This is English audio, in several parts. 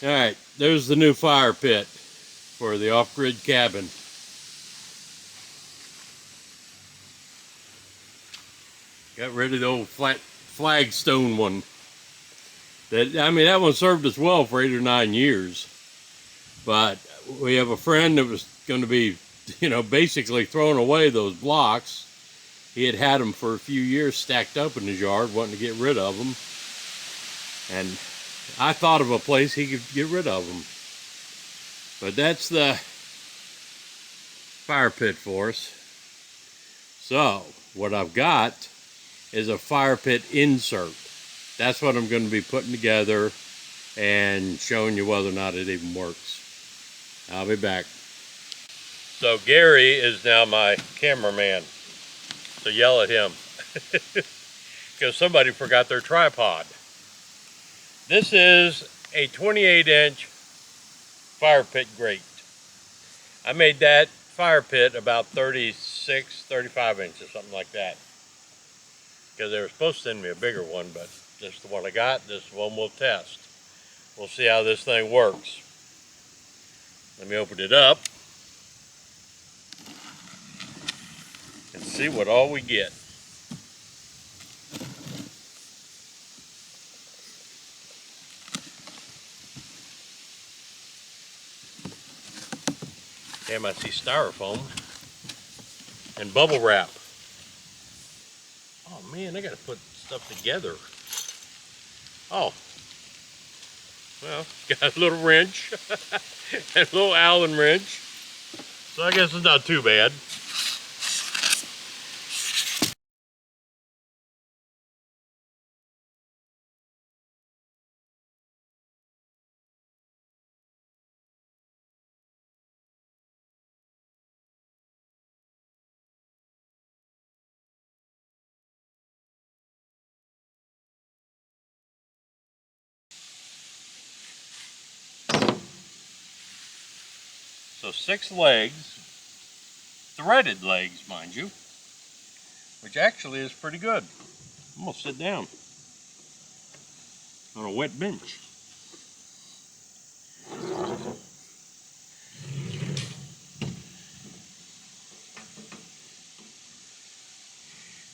All right, there's the new fire pit for the off-grid cabin. Got rid of the old flat flagstone one. That one served us well for 8 or 9 years. But we have a friend that was going to be, basically throwing away those blocks. He had had them for a few years stacked up in his yard, wanting to get rid of them. And I thought of a place he could get rid of them. But that's the fire pit for us. So what I've got is a fire pit insert. That's what I'm going to be putting together and showing you whether or not it even works. I'll be back. So Gary is now my cameraman. So yell at him. Because somebody forgot their tripod. This is a 28-inch fire pit grate. I made that fire pit about 36, 35 inches, something like that. Because they were supposed to send me a bigger one, but this is the one I got. This one we'll test. We'll see how this thing works. Let me open it up and see what all we get. Damn, I see styrofoam and bubble wrap. Oh man, I gotta put stuff together. Oh, well, got a little wrench and a little Allen wrench. So I guess it's not too bad. So 6 legs, threaded legs, mind you, which actually is pretty good. I'm gonna sit down on a wet bench.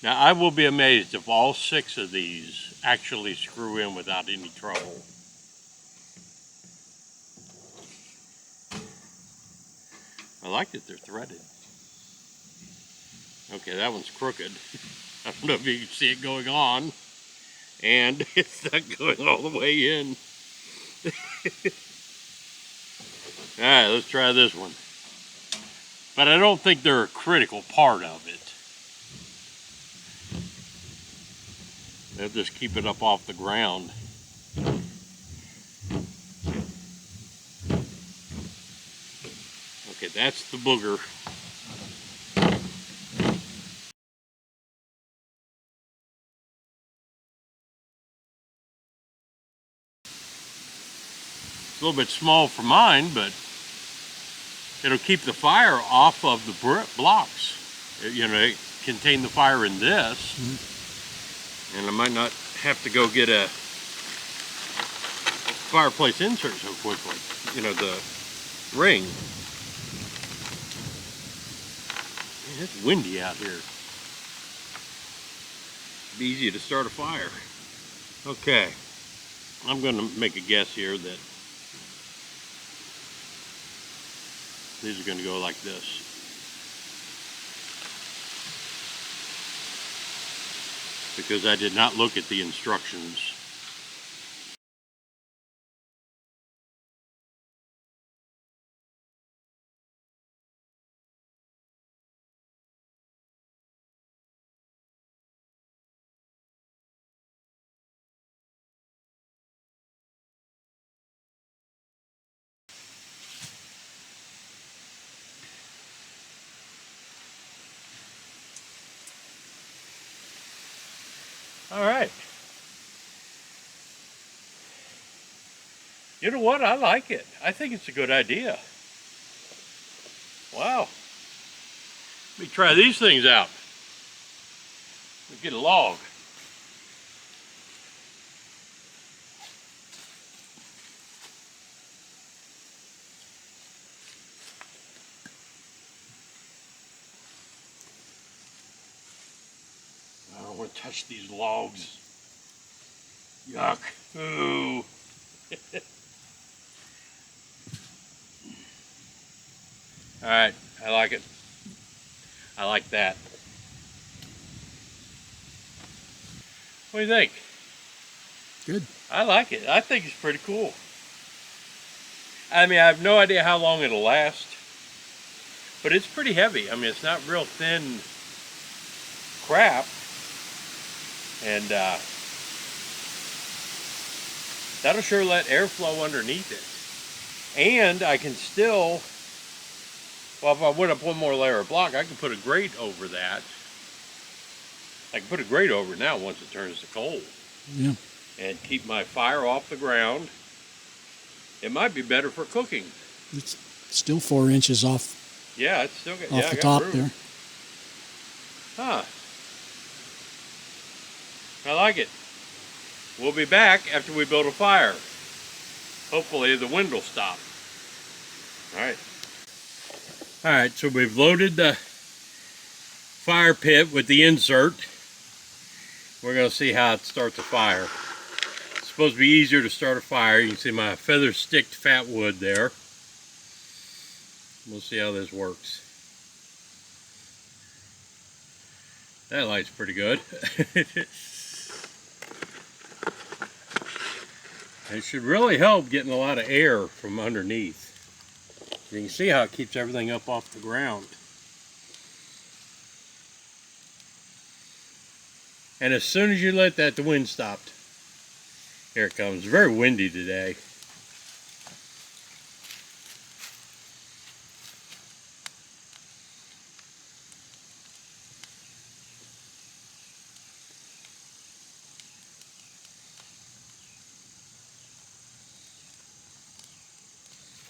Now I will be amazed if all 6 of these actually screw in without any trouble. I like that they're threaded. Okay, that one's crooked. I don't know if you can see it going on. And it's not going all the way in. Alright, let's try this one. But I don't think they're a critical part of it. They'll just keep it up off the ground. Okay, that's the booger. It's a little bit small for mine, but it'll keep the fire off of the blocks. It contain the fire in this. And I might not have to go get a fireplace insert so quickly. The ring. Man, it's windy out here. It'd be easy to start a fire. Okay, I'm going to make a guess here that these are going to go like this. Because I did not look at the instructions. All right. You know what? I like it. I think it's a good idea. Wow. Let me try these things out. Let's get a log. touch these logs. Yuck. Ooh. Alright, I like it. I like that. What do you think? Good. I like it. I think it's pretty cool. I mean, I have no idea how long it'll last, but it's pretty heavy. I mean, it's not real thin crap, and that'll sure let air flow underneath it. And I can still, well, if I went up one more layer of block, I can put a grate over that. I can put a grate over it now once it turns to cold. Yeah. And keep my fire off the ground. It might be better for cooking. It's still 4 inches off. Yeah, it's still got, off the top room there. Huh. I like it. We'll be back after we build a fire. Hopefully the wind will stop. Alright. Alright, so we've loaded the fire pit with the insert. We're going to see how it starts a fire. It's supposed to be easier to start a fire. You can see my feather sticked fat wood there. We'll see how this works. That light's pretty good. It should really help getting a lot of air from underneath. You can see how it keeps everything up off the ground. And as soon as you let that, the wind stopped. Here it comes. Very windy today.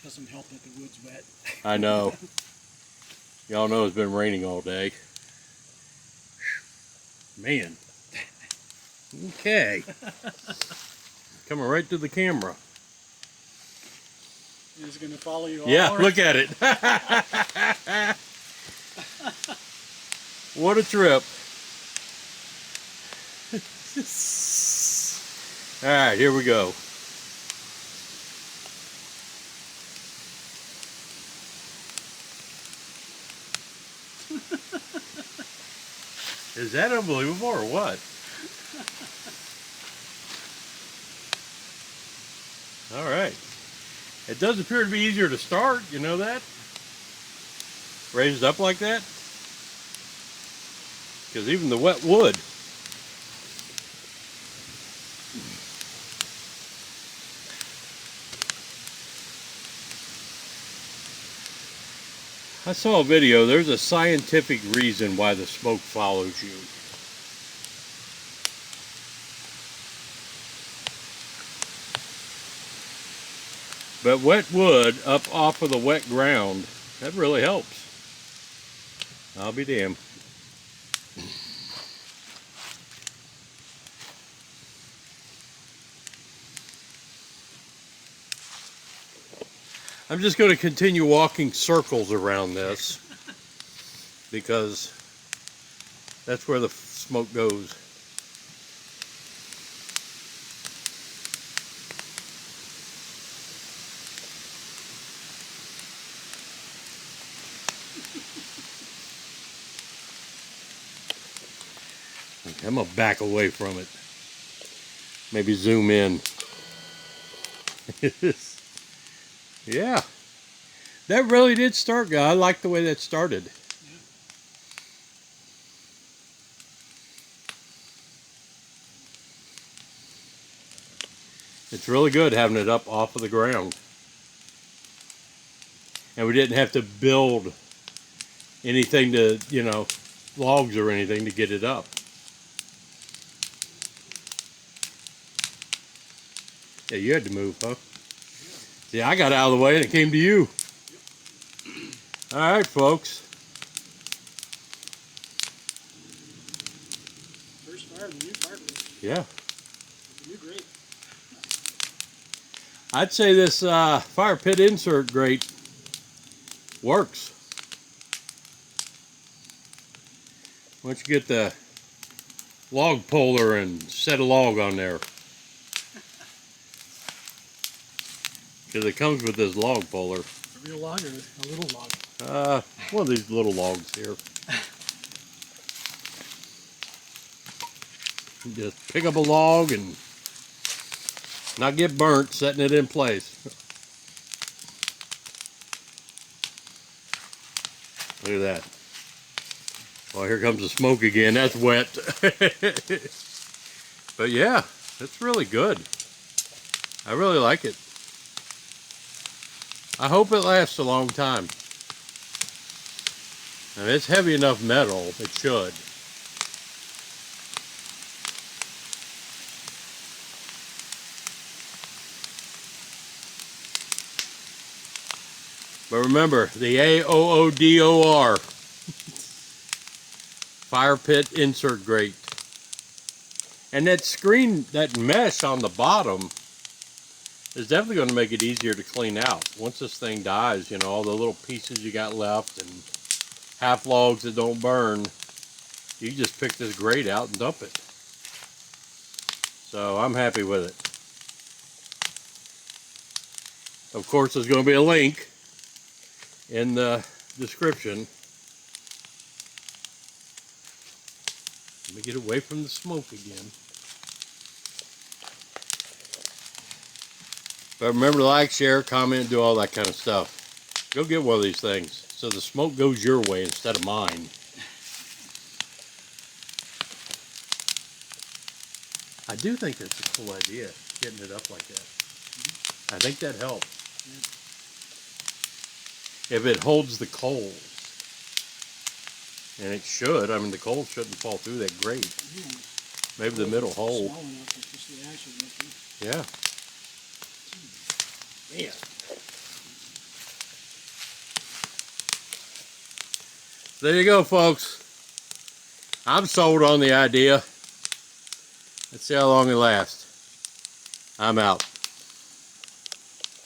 Doesn't help that the wood's wet. I know. Y'all know it's been raining all day. Man. Okay. Coming right to the camera. It's going to follow you all Yeah, over. look at it. What a trip. Alright, here we go. Is that unbelievable or what? Alright. It does appear to be easier to start, you know that? Raised up like that? Because even the wet wood. I saw a video. There's a scientific reason why the smoke follows you. But wet wood up off of the wet ground, that really helps. I'll be damned. I'm just going to continue walking circles around this because that's where the smoke goes. I'm going to back away from it. Maybe zoom in. Yeah, that really did start good. I like the way that started. Yeah. It's really good having it up off of the ground. And we didn't have to build anything to, you know, logs or anything to get it up. Yeah, you had to move, huh? Yeah, I got out of the way and it came to you. Yep. All right, folks. First fire of the new fire pit. Yeah. The new grate. I'd say this fire pit insert grate works. Once you get the log puller and set a log on there. Because it comes with this log puller. A real log or a little log? One of these little logs here. Just pick up a log and not get burnt setting it in place. Look at that. Well, here comes the smoke again. That's wet. But yeah, it's really good. I really like it. I hope it lasts a long time. I mean, it's heavy enough metal, it should. But remember, the AOODOR. Fire pit insert grate. And that screen, that mesh on the bottom is definitely going to make it easier to clean out. Once this thing dies, you know, all the little pieces you got left and half logs that don't burn, you just pick this grate out and dump it. So I'm happy with it. Of course, there's going to be a link in the description. Let me get away from the smoke again. But remember to like, share, comment, do all that kind of stuff. Go get one of these things so the smoke goes your way instead of mine. I do think that's a cool idea, getting it up like that. I think that helps. If it holds the coals. And it should. I mean, the coals shouldn't fall through that grate. Maybe the middle hole. Yeah. Man. There you go, folks. I'm sold on the idea. Let's see how long it lasts. I'm out.